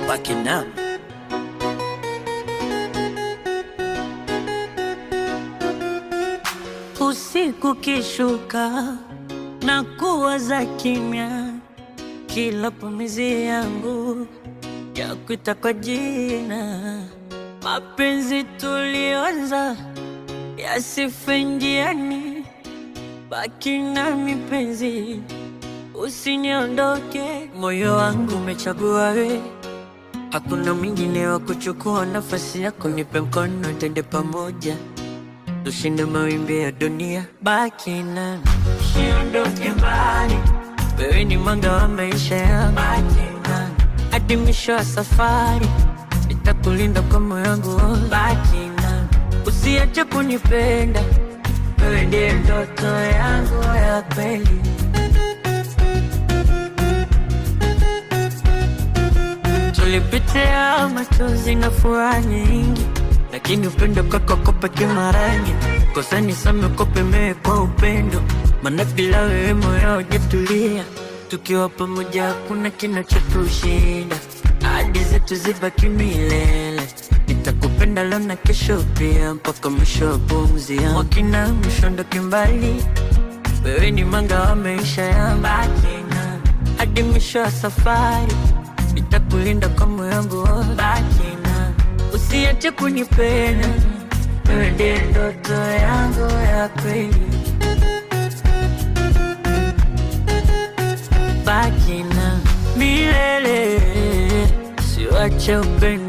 baki nami. Usiku kishuka na kuwa za kimya, kila pumzi yangu ya kuita kwa jina. Mapenzi tulioanza yasife njiani, baki nami penzi, usiniondoke. Moyo wangu umechagua we, hakuna mwingine wa kuchukua nafasi yako. Nipe mkono twende pamoja, tushinde mawimbi ya dunia. Baki nami, usiondoke mbali, wewe ni mwanga wa maisha yangu. Baki nami hadi mwisho wa safari, nitakulinda kwa moyo wangu. Baki nami, usiache kunipenda, wewe ndiye ndoto yangu ya kweli. Tulipitia machozi na furaha nyingi, lakini upendo kwako peke marangi. Kosa nisame kope kwa upendo, maana bila wewe moyo hujatulia. Tukiwa pamoja hakuna kinachotushinda, ahadi zetu zibaki milele. Nitakupenda leo na kesho pia, mpaka mwisho wa pumzi yangu. Wakina mshondoke mbali, wewe ni mwanga wa maisha yangu. Baki nami hadi mwisho wa safari, nitakulinda kwa moyo wangu. Baki nami, usiache kunipenda, wewe ndiye ndoto yangu ya kweli. Baki nami milele, siwache upendo